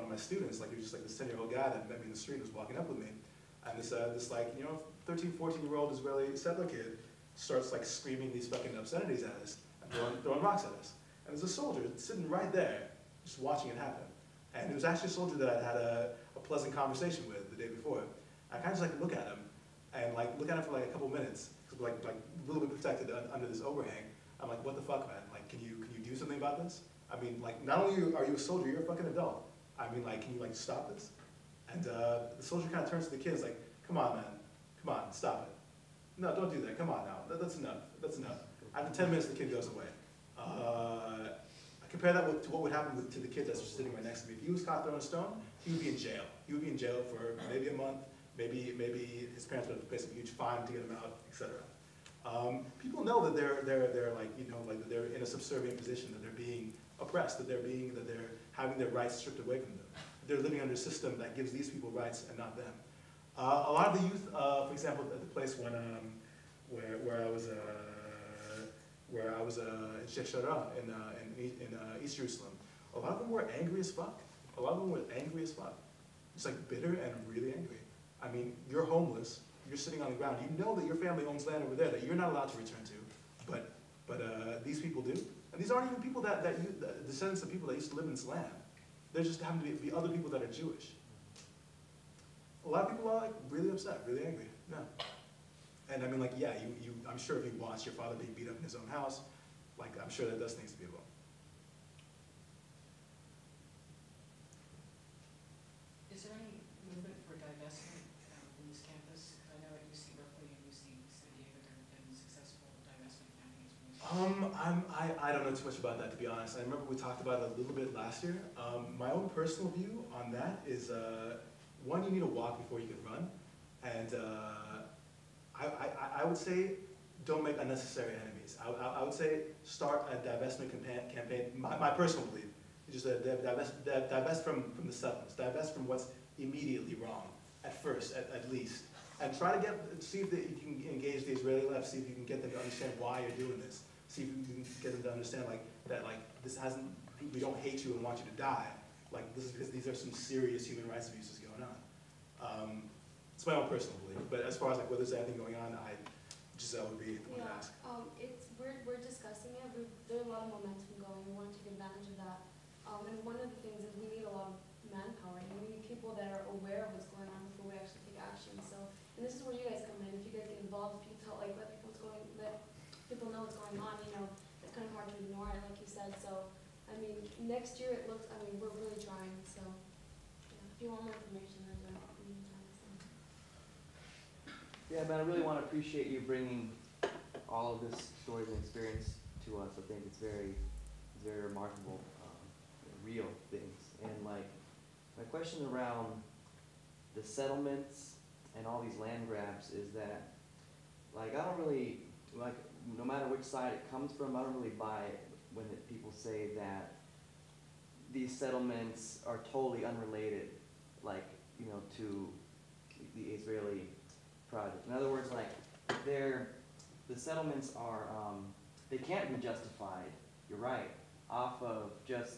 one of my students, like he was just like this 10-year-old guy that met me in the street, was walking up with me, and this like, you know, 13, 14-year-old Israeli settler kid starts like screaming these fucking obscenities at us and throwing rocks at us. And there's a soldier sitting right there, just watching it happen. And it was actually a soldier that I'd had a pleasant conversation with the day before. I kind of just like look at him and like look at him for like a couple minutes, because we're like a little bit protected under this overhang. I'm like, what the fuck, man? Like, can you do something about this? I mean, like, not only are you a soldier, you're a fucking adult. I mean, like, can you like stop this? And the soldier kind of turns to the kids like, come on, man, come on, stop it. No, don't do that. Come on now. That's enough. That's enough. After 10 minutes, the kid goes away. I compare that to what would happen to the kid that's just sitting right next to me. If he was caught throwing a stone, he would be in jail. He would be in jail for maybe a month. Maybe his parents would have to pay some huge fine to get him out, etc. People know that they're like, you know, like that they're in a subservient position, that they're being oppressed, that they're having their rights stripped away from them. They're living under a system that gives these people rights and not them. A lot of the youth, for example, at the place when where I was in Sheikh Jarrah in East Jerusalem, a lot of them were angry as fuck. A lot of them were angry as fuck. Just like bitter and really angry. I mean, you're homeless, you're sitting on the ground, you know that your family owns land over there that you're not allowed to return to, but these people do. And these aren't even people the descendants of people that used to live in this land. There just happen to be other people that are Jewish. A lot of people are like really upset, really angry. No. And I mean, like, yeah, I'm sure if you watch your father being beat up in his own house, like, I'm sure that does things to people. Is there any movement for divestment in this campus? I know at UC Berkeley and UC San Diego there have been successful divestment campaigns from this. I don't know too much about that, to be honest. I remember we talked about it a little bit last year. My own personal view on that is, one, you need to walk before you can run, and I would say don't make unnecessary enemies. I would say start a divestment campaign. My personal belief is just divest from the substance, divest from what's immediately wrong at first, at least, and try to see if you can engage the Israeli left, see if you can get them to understand why you're doing this, see if you can get them to understand that this hasn't, we don't hate you and want you to die. Like, this is because these are some serious human rights abuses going on. It's my own personal belief, but as far as like whether there's anything going on, Giselle would be the one to ask. We're discussing it. There's a lot of momentum going. We want to take advantage of that. And one of the things is we need a lot of manpower. And we need people that are aware of what's going on before we actually take action. So, and this is where you guys come in. If you guys get involved, if you let people know what's going on, you know, it's kind of hard to ignore it, like you said. So, I mean, next year it looks. I mean, we're really trying. So, yeah, if you want more information, there's a meantime. Yeah, man, I really want to appreciate you bringing all of this stories and experience to us. I think it's very remarkable, real things. And like, my question around the settlements and all these land grabs is that, like, I don't really, like, no matter which side it comes from, I don't really buy it when people say that these settlements are totally unrelated, like, you know, to the Israeli project. In other words, like, the settlements are, they can't be justified, you're right, off of just,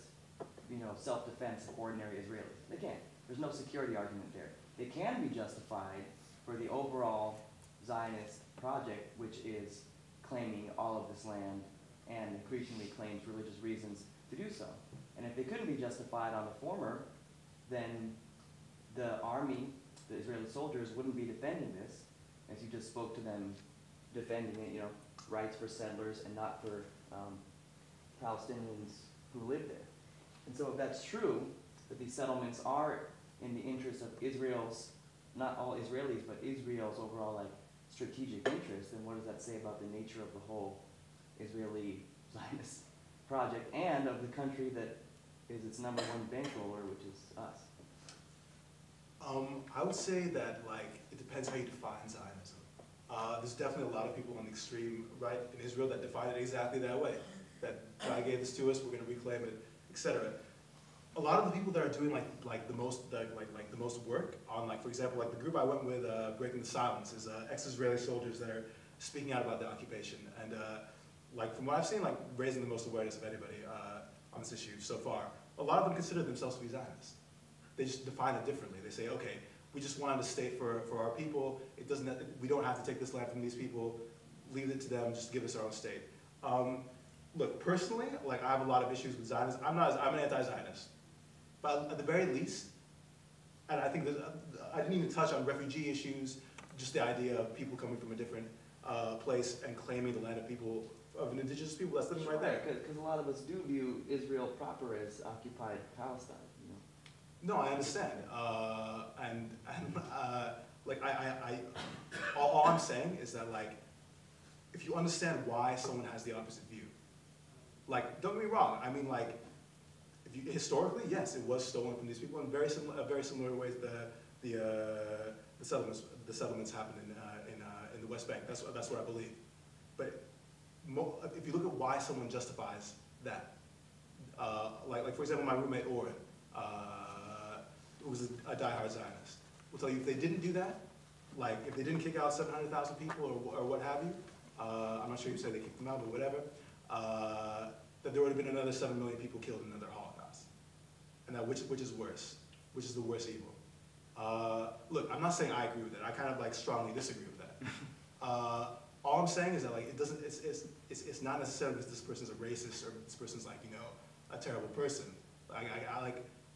you know, self-defense of ordinary Israelis. They can't. There's no security argument there. They can be justified for the overall Zionist project, which is claiming all of this land and increasingly claims religious reasons to do so. And if they couldn't be justified on the former, then the army, the Israeli soldiers, wouldn't be defending this, as you just spoke to them defending it, you know, rights for settlers and not for Palestinians who live there. And so if that's true, that these settlements are in the interest of Israel's, not all Israelis, but Israel's overall like strategic interest, then what does that say about the nature of the whole Israeli Zionist project and of the country that is its #1 bankroller, which is us? I would say that, like, it depends how you define Zionism. There's definitely a lot of people on the extreme right in Israel that define it exactly that way. That God gave this to us, we're going to reclaim it, etc. A lot of the people that are doing the most work on, like, for example, like the group I went with, Breaking the Silence, is ex-Israeli soldiers that are speaking out about the occupation, and like from what I've seen, like raising the most awareness of anybody on this issue so far. A lot of them consider themselves to be Zionists. they just define it differently. They say, okay, we just wanted a state for our people. It doesn't, we don't have to take this land from these people, leave it to them, just give us our own state. Look, personally, like I have a lot of issues with Zionism. I'm an anti-Zionist. But at the very least, and I think I didn't even touch on refugee issues, just the idea of people coming from a different place and claiming the land of people, of an indigenous people that's living right there. Because a lot of us do view Israel proper as occupied Palestine, you know? No, I understand. Like all I'm saying is that like, if you understand why someone has the opposite view, like, don't get me wrong, I mean like, historically, yes, it was stolen from these people in very similar ways the settlements happened in the West Bank. That's what I believe. But if you look at why someone justifies that, like for example, my roommate Oren, who was a diehard Zionist, will tell you if they didn't do that, like if they didn't kick out 700,000 people or what have you, I'm not sure you say they kicked them out, but whatever, that there would have been another 7 million people killed in another Holocaust. And that which is worse? Which is the worst evil? Look, I'm not saying I agree with it. I kind of like strongly disagree with that. All I'm saying is that like it doesn't. It's not necessarily because this person's a racist or this person's like a terrible person.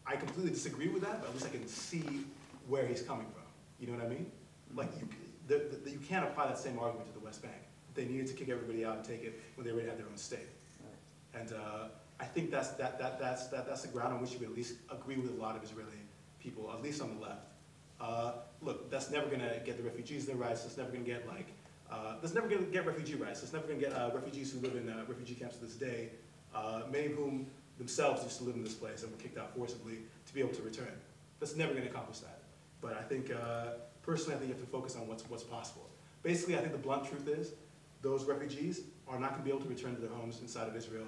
I completely disagree with that, but at least I can see where he's coming from. You know what I mean? Like you can't apply that same argument to the West Bank. They needed to kick everybody out and take it when they already had their own state. Right. And I think that's the ground on which you would at least agree with a lot of Israeli people, at least on the left. Look, that's never going to get the refugees their rights. That's never going to get like, that's never going to get refugee rights. That's never going to get refugees who live in refugee camps to this day, many of whom themselves used to live in this place and were kicked out forcibly to be able to return. That's never going to accomplish that. But I think, personally, I think you have to focus on what's possible. Basically, I think the blunt truth is, those refugees are not going to be able to return to their homes inside of Israel,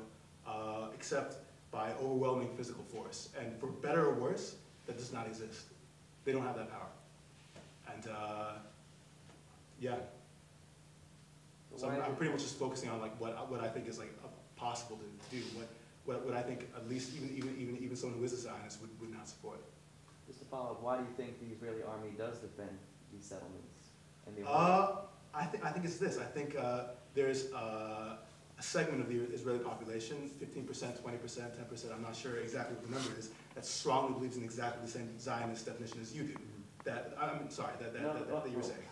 except by overwhelming physical force. And for better or worse, that does not exist. They don't have that power. And yeah. So I'm pretty much just focusing on like what I think is like possible to do. What I think at least even someone who is a Zionist would not support. Just to follow up, why do you think the Israeli army does defend these settlements? And I think it's this. I think there's a segment of the Israeli population, 15%, 20%, 10%, I'm not sure exactly what the number is, that strongly believes in exactly the same Zionist definition as you do. That, I'm sorry, that you were saying.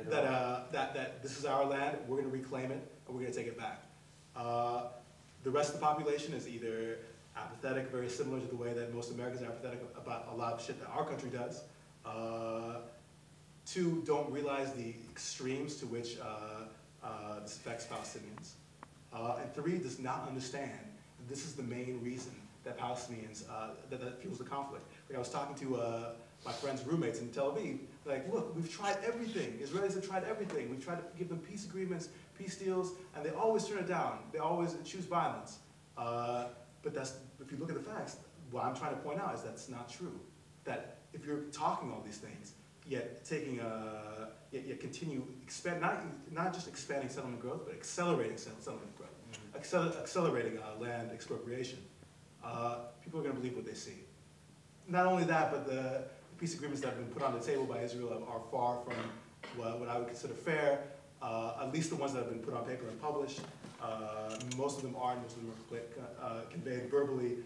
That this is our land, we're going to reclaim it, and we're going to take it back. The rest of the population is either apathetic, very similar to the way that most Americans are apathetic about a lot of shit that our country does. Two, don't realize the extremes to which this affects Palestinians. And three, does not understand that this is the main reason that Palestinians, that fuels the conflict. Like I was talking to my friend's roommates in Tel Aviv, like, look, we've tried everything. Israelis have tried everything. We've tried to give them peace agreements, peace deals, and they always turn it down. They always choose violence. But if you look at the facts, what I'm trying to point out is that's not true. That if you're talking all these things, yet taking yet continue expand, not just expanding settlement growth, but accelerating settlement growth, accelerating land expropriation, people are going to believe what they see. Not only that, but the peace agreements that have been put on the table by Israel are far from what I would consider fair. At least the ones that have been put on paper and published. Most of them aren't. Most of them are conveyed verbally.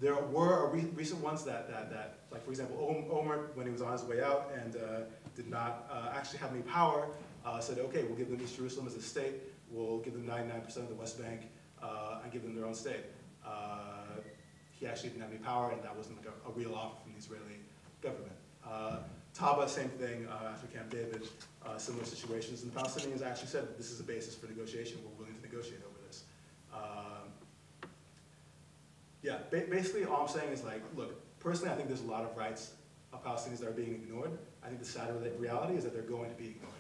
There were recent ones that, like for example, Omer, when he was on his way out and did not actually have any power, said, okay, we'll give them East Jerusalem as a state, we'll give them 99% of the West Bank, and give them their own state. He actually didn't have any power, and that wasn't like a real offer from the Israeli government. Taba, same thing, after Camp David, similar situations, and the Palestinians actually said that this is a basis for negotiation, we're willing to negotiate over this. Yeah, basically all I'm saying is like, look, personally I think there's a lot of rights of Palestinians that are being ignored. I think the sad reality is that they're going to be ignored.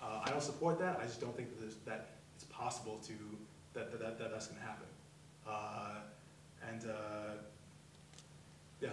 I don't support that, I just don't think that it's possible to, that's going to happen. Yeah.